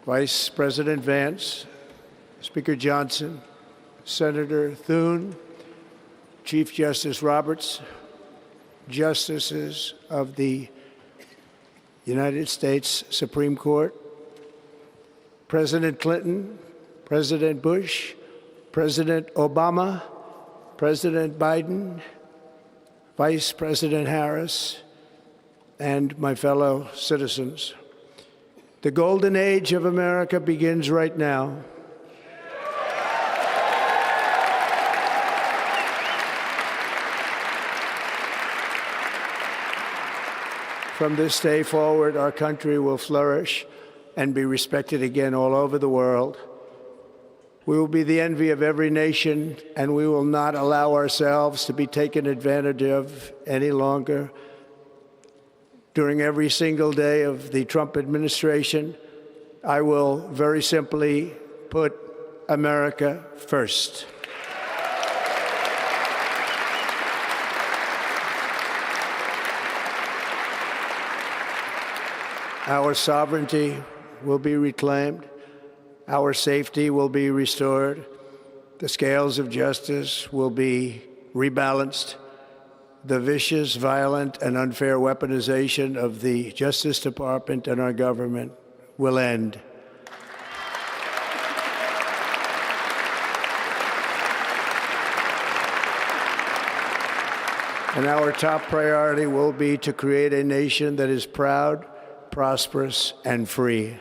Vice President Vance, Speaker Johnson, Senator Thune, Chief Justice Roberts, Justices of the United States Supreme Court, President Clinton, President Bush, President Obama, President Biden, Vice President Harris, and my fellow citizens. The golden age of America begins right now. From this day forward, our country will flourish and be respected again all over the world. We will be the envy of every nation, and we will not allow ourselves to be taken advantage of any longer. During every single day of the Trump administration, I will very simply put America first. Our sovereignty will be reclaimed. Our safety will be restored. The scales of justice will be rebalanced. The vicious, violent, and unfair weaponization of the Justice Department and our government will end. And our top priority will be to create a nation that is proud, prosperous, and free.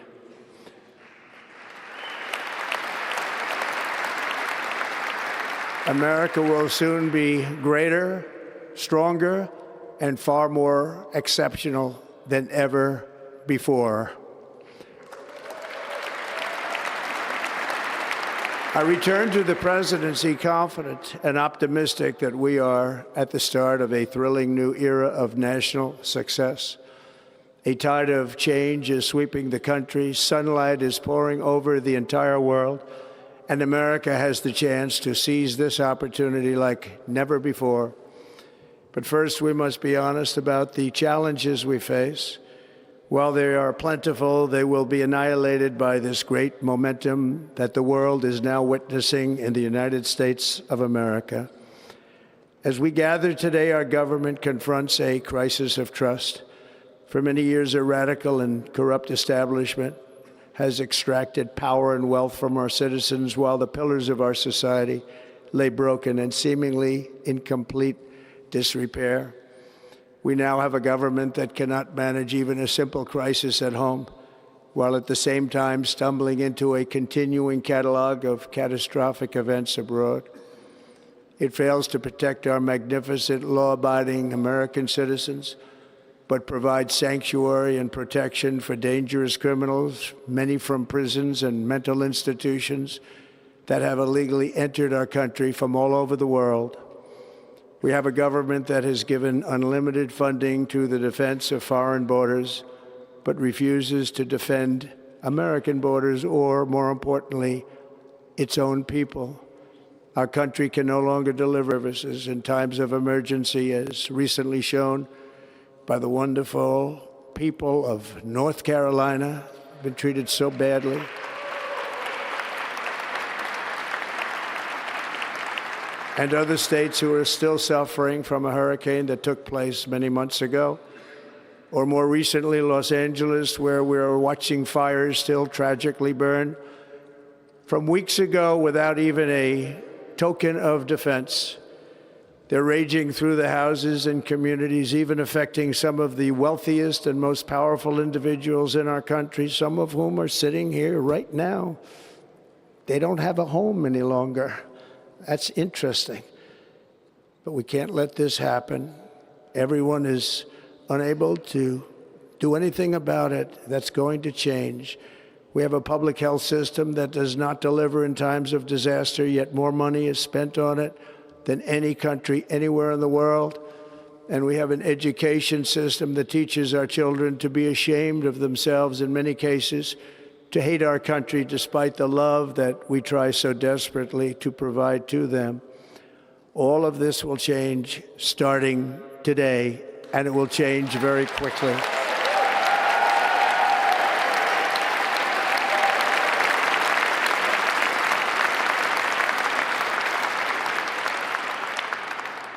America will soon be greater, stronger, and far more exceptional than ever before. I return to the presidency confident and optimistic that we are at the start of a thrilling new era of national success. A tide of change is sweeping the country, sunlight is pouring over the entire world, and America has the chance to seize this opportunity like never before. But first, we must be honest about the challenges we face. While they are plentiful, they will be annihilated by this great momentum that the world is now witnessing in the United States of America. As we gather today, our government confronts a crisis of trust. For many years, a radical and corrupt establishment has extracted power and wealth from our citizens while the pillars of our society lay broken and seemingly in complete disrepair. We now have a government that cannot manage even a simple crisis at home, while at the same time stumbling into a continuing catalog of catastrophic events abroad. It fails to protect our magnificent, law-abiding American citizens, but provides sanctuary and protection for dangerous criminals, many from prisons and mental institutions that have illegally entered our country from all over the world. We have a government that has given unlimited funding to the defense of foreign borders, but refuses to defend American borders or, more importantly, its own people. Our country can no longer deliver services in times of emergency, as recently shown by the wonderful people of North Carolina, been treated so badly. And other states who are still suffering from a hurricane that took place many months ago. Or more recently, Los Angeles, where we're watching fires still tragically burn from weeks ago without even a token of defense. They're raging through the houses and communities, even affecting some of the wealthiest and most powerful individuals in our country, some of whom are sitting here right now. They don't have a home any longer. That's interesting. But we can't let this happen. Everyone is unable to do anything about it. That's going to change. We have a public health system that does not deliver in times of disaster, yet more money is spent on it than any country anywhere in the world. And we have an education system that teaches our children to be ashamed of themselves in many cases, to hate our country despite the love that we try so desperately to provide to them. All of this will change starting today, and it will change very quickly.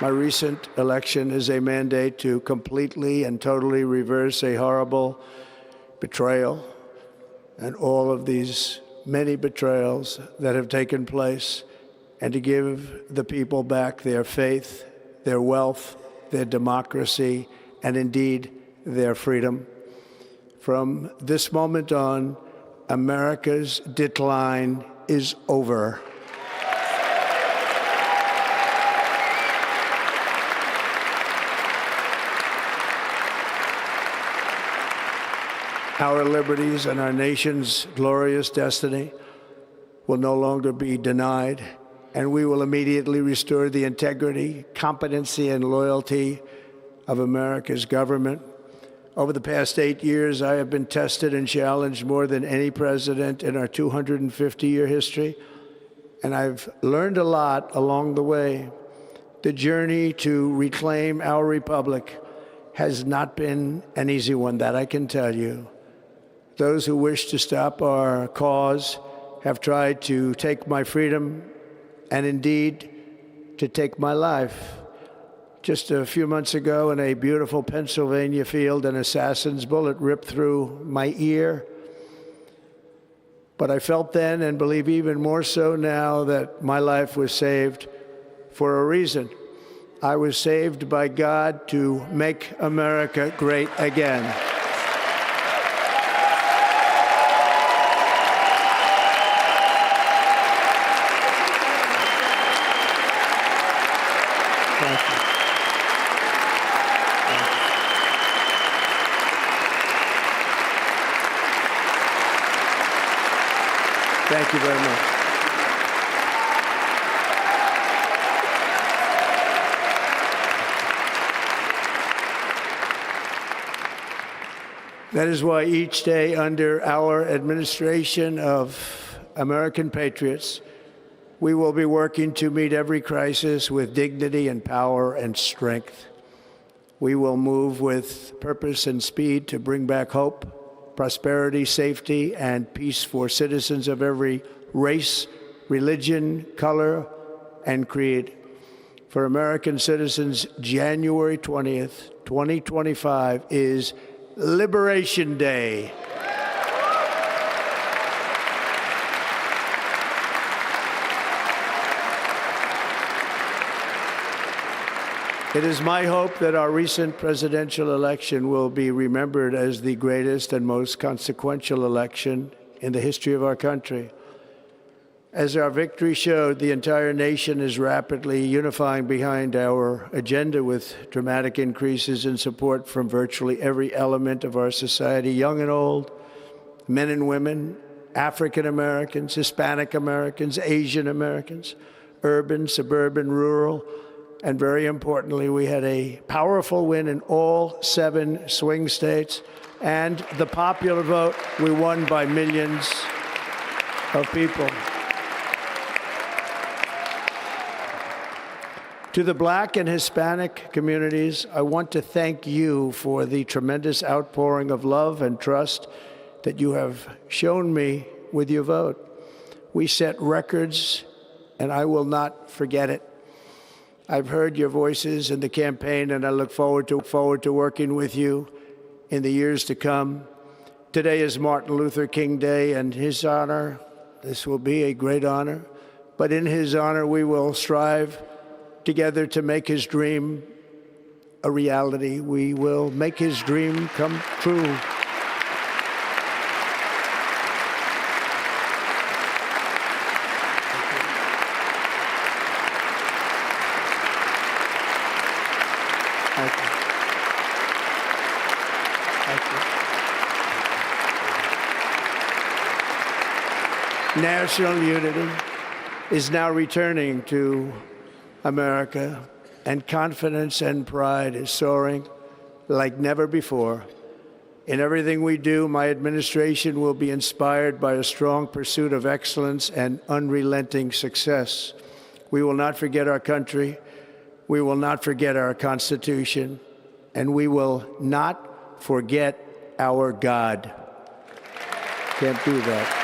My recent election is a mandate to completely and totally reverse a horrible betrayal and all of these many betrayals that have taken place, and to give the people back their faith, their wealth, their democracy, and indeed their freedom. From this moment on, America's decline is over. Our liberties and our nation's glorious destiny will no longer be denied, and we will immediately restore the integrity, competency, and loyalty of America's government. Over the past 8 years, I have been tested and challenged more than any president in our 250-year history, and I've learned a lot along the way. The journey to reclaim our republic has not been an easy one, that I can tell you. Those who wish to stop our cause have tried to take my freedom and indeed to take my life. Just a few months ago in a beautiful Pennsylvania field, an assassin's bullet ripped through my ear. But I felt then, and believe even more so now, that my life was saved for a reason. I was saved by God to make America great again. Thank you very much. That is why each day under our administration of American patriots, we will be working to meet every crisis with dignity and power and strength. We will move with purpose and speed to bring back hope, prosperity, safety, and peace for citizens of every race, religion, color, and creed. For American citizens, January 20th, 2025 is Liberation Day. It is my hope that our recent presidential election will be remembered as the greatest and most consequential election in the history of our country. As our victory showed, the entire nation is rapidly unifying behind our agenda with dramatic increases in support from virtually every element of our society, young and old, men and women, African Americans, Hispanic Americans, Asian Americans, urban, suburban, rural, and very importantly, we had a powerful win in all 7 swing states, and the popular vote, we won by millions of people. To the Black and Hispanic communities, I want to thank you for the tremendous outpouring of love and trust that you have shown me with your vote. We set records, and I will not forget it. I've heard your voices in the campaign, and I look forward to working with you in the years to come. Today is Martin Luther King Day, and his honor, this will be a great honor, but in his honor, we will strive together to make his dream a reality. We will make his dream come true. National unity is now returning to America, and confidence and pride is soaring like never before. In everything we do, my administration will be inspired by a strong pursuit of excellence and unrelenting success. We will not forget our country, we will not forget our Constitution, and we will not forget our God. Can't do that.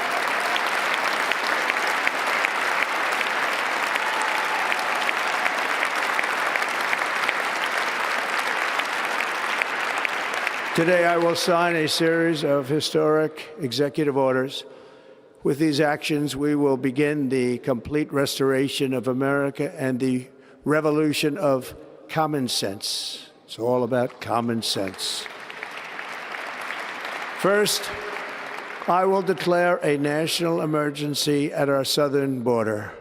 Today, I will sign a series of historic executive orders. With these actions, we will begin the complete restoration of America and the revolution of common sense. It's all about common sense. First, I will declare a national emergency at our southern border.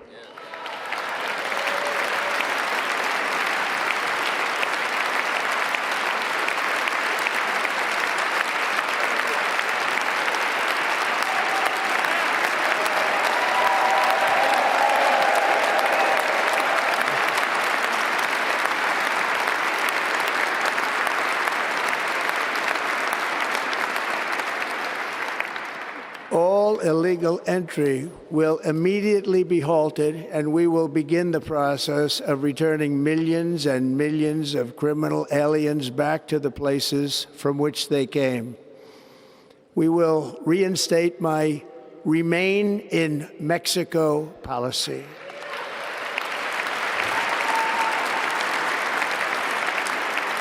All illegal entry will immediately be halted, and we will begin the process of returning millions and millions of criminal aliens back to the places from which they came. We will reinstate my Remain in Mexico policy.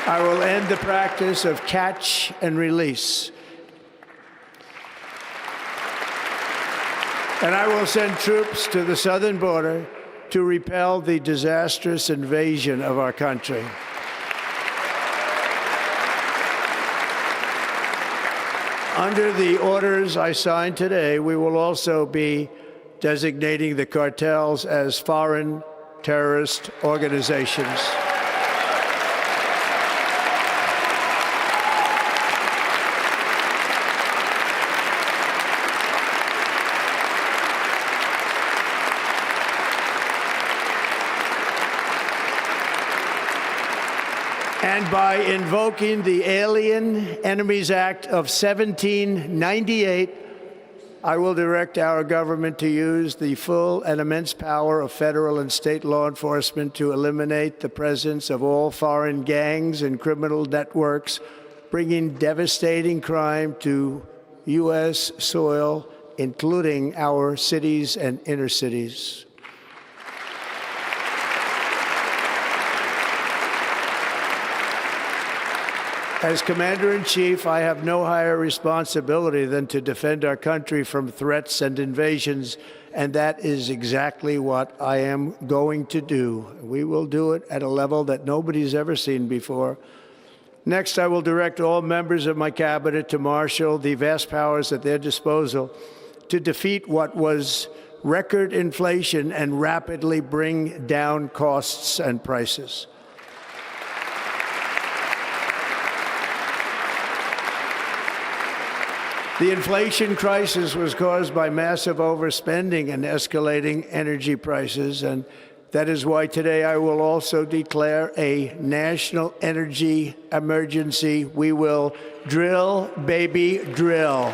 I will end the practice of catch and release. And I will send troops to the southern border to repel the disastrous invasion of our country. Under the orders I signed today, we will also be designating the cartels as foreign terrorist organizations. And by invoking the Alien Enemies Act of 1798, I will direct our government to use the full and immense power of federal and state law enforcement to eliminate the presence of all foreign gangs and criminal networks, bringing devastating crime to U.S. soil, including our cities and inner cities. As Commander-in-Chief, I have no higher responsibility than to defend our country from threats and invasions, and that is exactly what I am going to do. We will do it at a level that nobody's ever seen before. Next, I will direct all members of my cabinet to marshal the vast powers at their disposal to defeat what was record inflation and rapidly bring down costs and prices. The inflation crisis was caused by massive overspending and escalating energy prices, and that is why today I will also declare a national energy emergency. We will drill, baby, drill.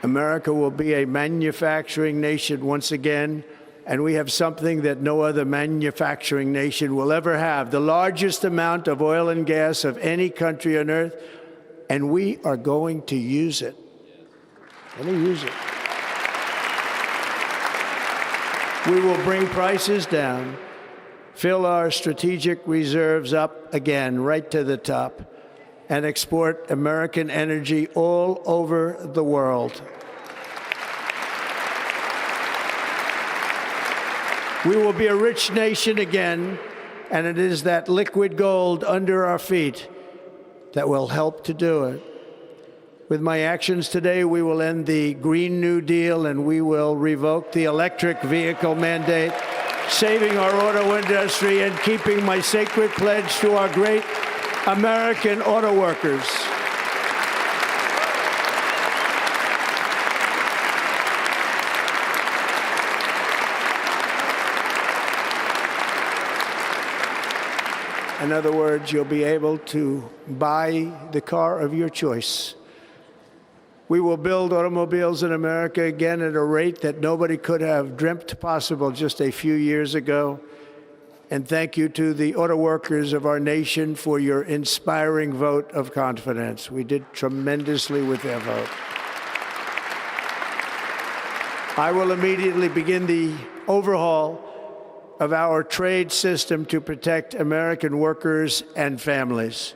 America will be a manufacturing nation once again, and we have something that no other manufacturing nation will ever have, the largest amount of oil and gas of any country on earth, and we are going to use it. Let me use it. We will bring prices down, fill our strategic reserves up again, right to the top, and export American energy all over the world. We will be a rich nation again, and it is that liquid gold under our feet that will help to do it. With my actions today, we will end the Green New Deal, and we will revoke the electric vehicle mandate, saving our auto industry and keeping my sacred pledge to our great American auto workers. In other words, you'll be able to buy the car of your choice. We will build automobiles in America again at a rate that nobody could have dreamt possible just a few years ago. And thank you to the auto workers of our nation for your inspiring vote of confidence. We did tremendously with their vote. I will immediately begin the overhaul of our trade system to protect American workers and families.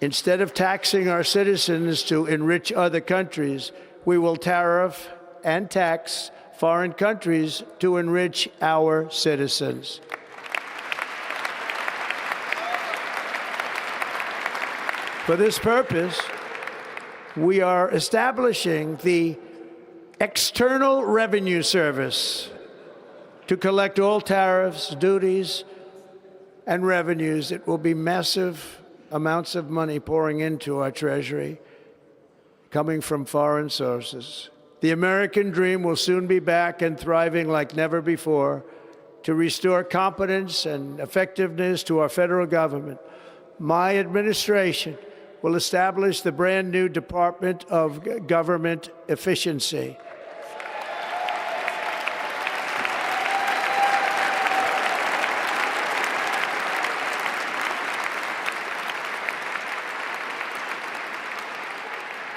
Instead of taxing our citizens to enrich other countries, we will tariff and tax foreign countries to enrich our citizens. For this purpose, we are establishing the External Revenue Service to collect all tariffs, duties, and revenues. It will be massive amounts of money pouring into our Treasury, coming from foreign sources. The American dream will soon be back and thriving like never before. To restore competence and effectiveness to our federal government, my administration will establish the brand new Department of Government Efficiency.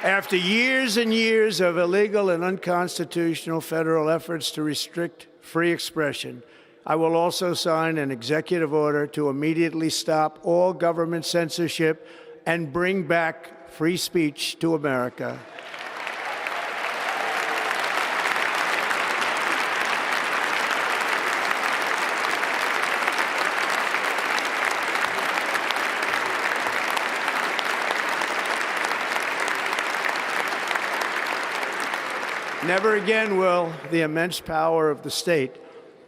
After years and years of illegal and unconstitutional federal efforts to restrict free expression, I will also sign an executive order to immediately stop all government censorship and bring back free speech to America. Never again will the immense power of the state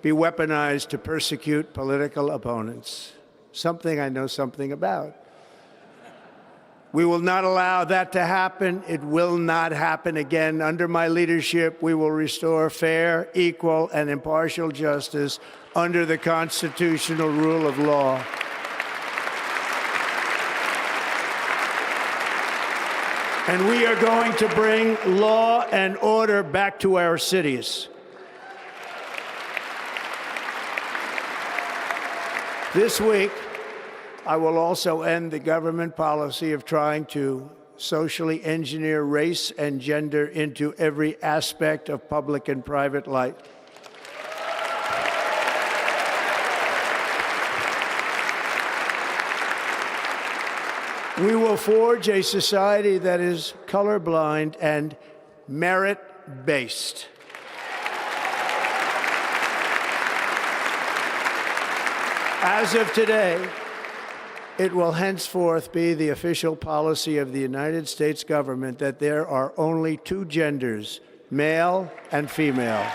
be weaponized to persecute political opponents, something I know something about. We will not allow that to happen. It will not happen again. Under my leadership, we will restore fair, equal, and impartial justice under the constitutional rule of law. And we are going to bring law and order back to our cities. This week, I will also end the government policy of trying to socially engineer race and gender into every aspect of public and private life. We will forge a society that is colorblind and merit-based. As of today, it will henceforth be the official policy of the United States government that there are only two genders, male and female.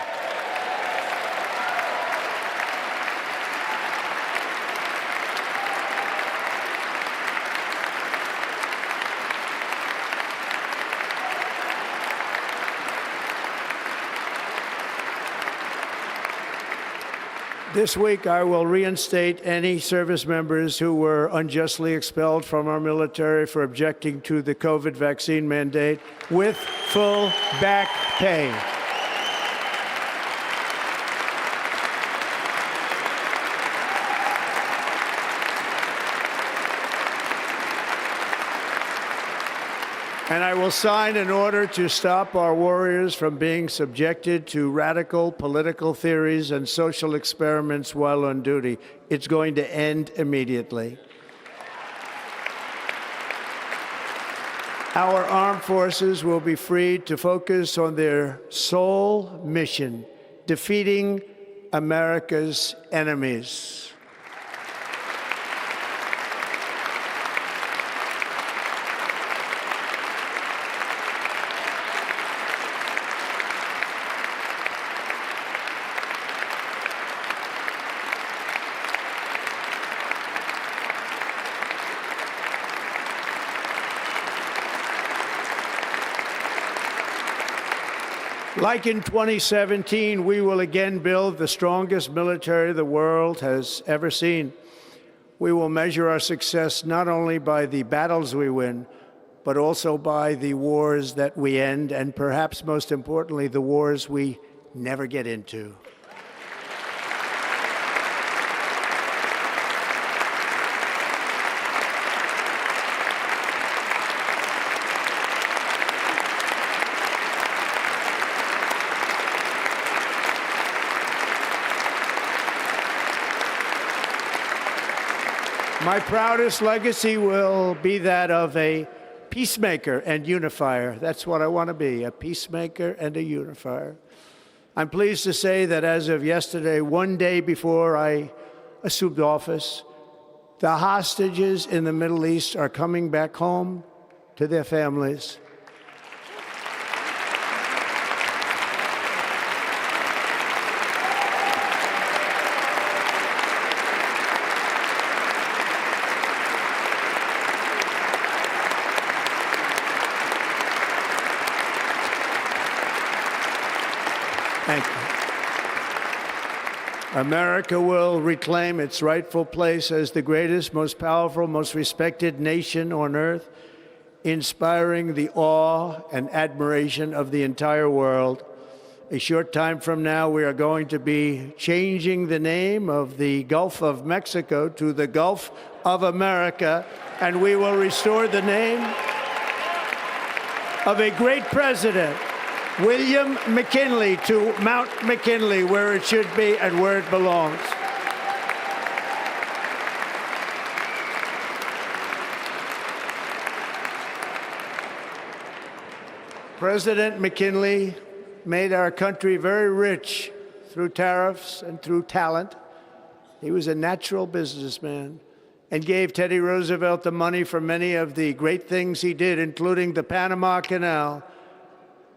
This week, I will reinstate any service members who were unjustly expelled from our military for objecting to the COVID vaccine mandate with full back pay. And I will sign an order to stop our warriors from being subjected to radical political theories and social experiments while on duty. It's going to end immediately. Our armed forces will be freed to focus on their sole mission, defeating America's enemies. Like in 2017, we will again build the strongest military the world has ever seen. We will measure our success not only by the battles we win, but also by the wars that we end, and perhaps most importantly, the wars we never get into. My proudest legacy will be that of a peacemaker and unifier. That's what I want to be, a peacemaker and a unifier. I'm pleased to say that as of yesterday, one day before I assumed office, the hostages in the Middle East are coming back home to their families. Thank you. America will reclaim its rightful place as the greatest, most powerful, most respected nation on earth, inspiring the awe and admiration of the entire world. A short time from now, we are going to be changing the name of the Gulf of Mexico to the Gulf of America, and we will restore the name of a great president, William McKinley, to Mount McKinley, where it should be and where it belongs. President McKinley made our country very rich through tariffs and through talent. He was a natural businessman and gave Teddy Roosevelt the money for many of the great things he did, including the Panama Canal,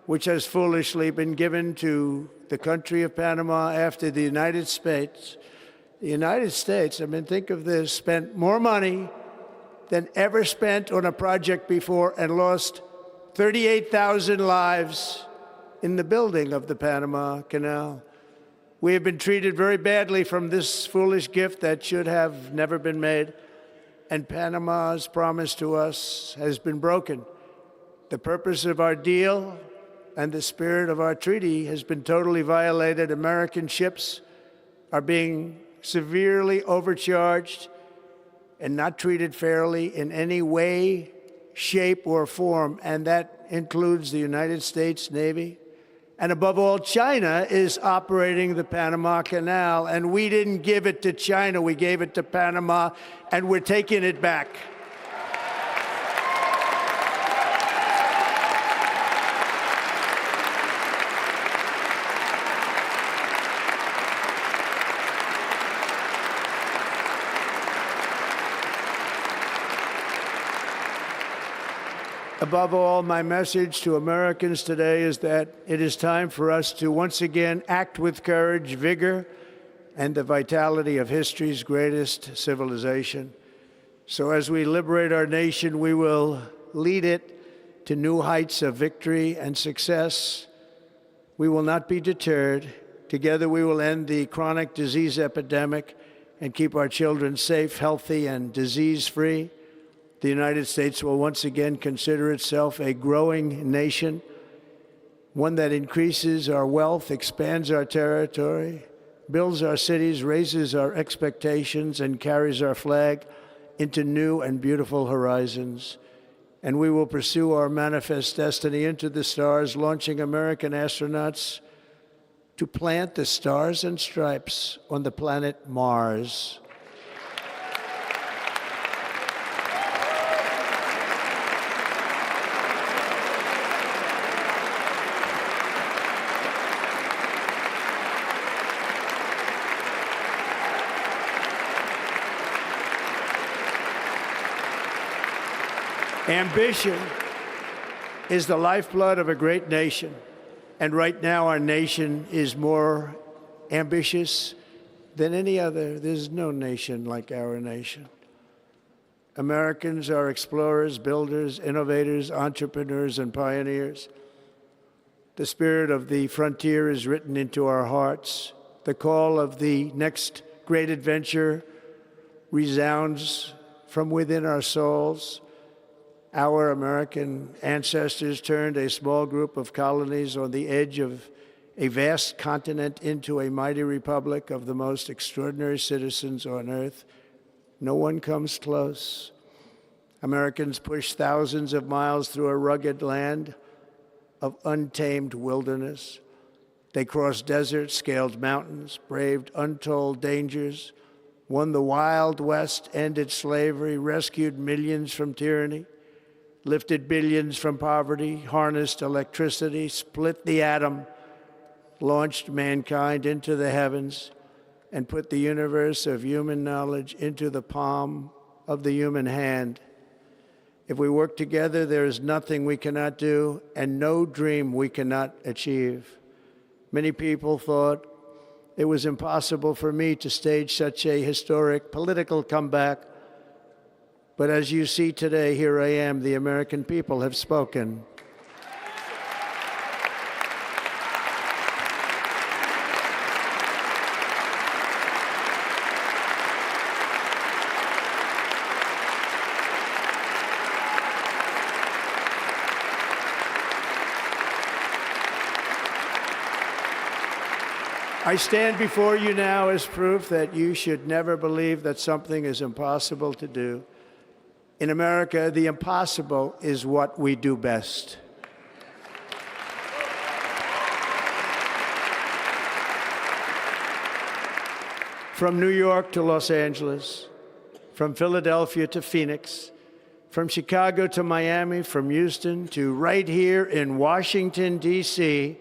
which has foolishly been given to the country of Panama after the United States. The United States, I mean, think of this, spent more money than ever spent on a project before and lost 38,000 lives in the building of the Panama Canal. We have been treated very badly from this foolish gift that should have never been made, and Panama's promise to us has been broken. The purpose of our deal and the spirit of our treaty has been totally violated. American ships are being severely overcharged and not treated fairly in any way, shape, or form, and that includes the United States Navy. And above all, China is operating the Panama Canal, and we didn't give it to China, we gave it to Panama, and we're taking it back. Above all, my message to Americans today is that it is time for us to once again act with courage, vigor, and the vitality of history's greatest civilization. So as we liberate our nation, we will lead it to new heights of victory and success. We will not be deterred. Together we will end the chronic disease epidemic and keep our children safe, healthy, and disease-free. The United States will once again consider itself a growing nation, one that increases our wealth, expands our territory, builds our cities, raises our expectations, and carries our flag into new and beautiful horizons. And we will pursue our manifest destiny into the stars, launching American astronauts to plant the stars and stripes on the planet Mars. Ambition is the lifeblood of a great nation, and right now our nation is more ambitious than any other. There's no nation like our nation. Americans are explorers, builders, innovators, entrepreneurs, and pioneers. The spirit of the frontier is written into our hearts. The call of the next great adventure resounds from within our souls. Our American ancestors turned a small group of colonies on the edge of a vast continent into a mighty republic of the most extraordinary citizens on earth. No one comes close. Americans pushed thousands of miles through a rugged land of untamed wilderness. They crossed deserts, scaled mountains, braved untold dangers, won the Wild West, ended slavery, rescued millions from tyranny, lifted billions from poverty, harnessed electricity, split the atom, launched mankind into the heavens, and put the universe of human knowledge into the palm of the human hand. If we work together, there is nothing we cannot do and no dream we cannot achieve. Many people thought it was impossible for me to stage such a historic political comeback. But as you see today, here I am. The American people have spoken. I stand before you now as proof that you should never believe that something is impossible to do. In America, the impossible is what we do best. From New York to Los Angeles, from Philadelphia to Phoenix, from Chicago to Miami, from Houston to right here in Washington, D.C.,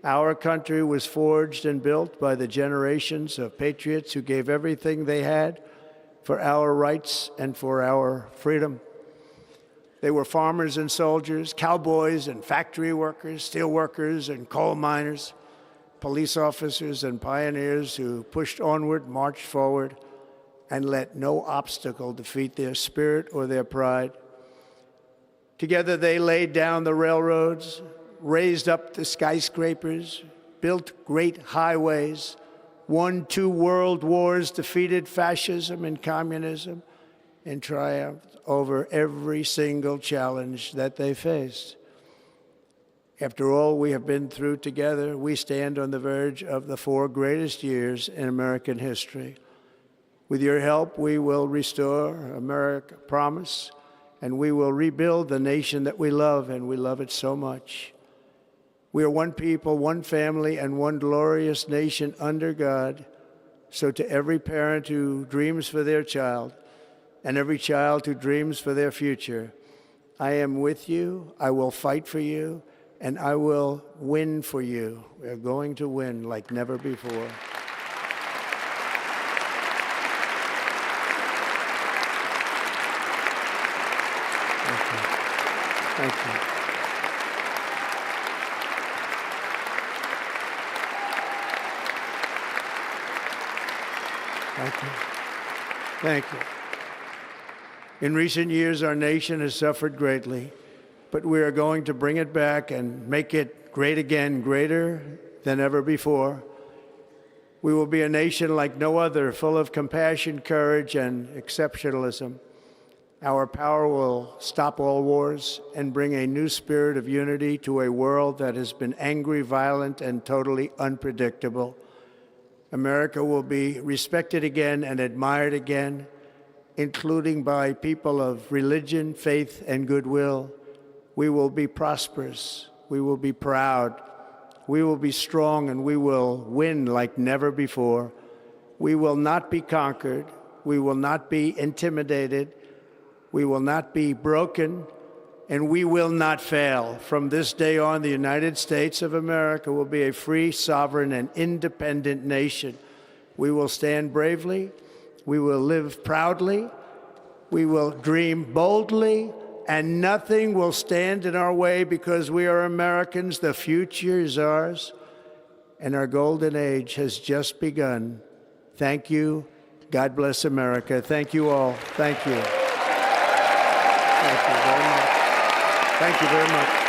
our country was forged and built by the generations of patriots who gave everything they had for our rights and for our freedom. They were farmers and soldiers, cowboys and factory workers, steel workers and coal miners, police officers and pioneers who pushed onward, marched forward, and let no obstacle defeat their spirit or their pride. Together they laid down the railroads, raised up the skyscrapers, built great highways, won 2 world wars, defeated fascism and communism, and triumphed over every single challenge that they faced. After all we have been through together, we stand on the verge of the 4 greatest years in American history. With your help, we will restore America, promise, and we will rebuild the nation that we love, and we love it so much. We are one people, one family, and one glorious nation under God. So to every parent who dreams for their child, and every child who dreams for their future, I am with you, I will fight for you, and I will win for you. We are going to win like never before. Thank you. Thank you. Thank you. In recent years, our nation has suffered greatly, but we are going to bring it back and make it great again, greater than ever before. We will be a nation like no other, full of compassion, courage, and exceptionalism. Our power will stop all wars and bring a new spirit of unity to a world that has been angry, violent, and totally unpredictable. America will be respected again and admired again, including by people of religion, faith, and goodwill. We will be prosperous. We will be proud. We will be strong, and we will win like never before. We will not be conquered. We will not be intimidated. We will not be broken, and we will not fail. From this day on, the United States of America will be a free, sovereign, and independent nation. We will stand bravely. We will live proudly. We will dream boldly, and nothing will stand in our way because we are Americans. The future is ours, and our golden age has just begun. Thank you. God bless America. Thank you all. Thank you. Thank you very much. Thank you very much.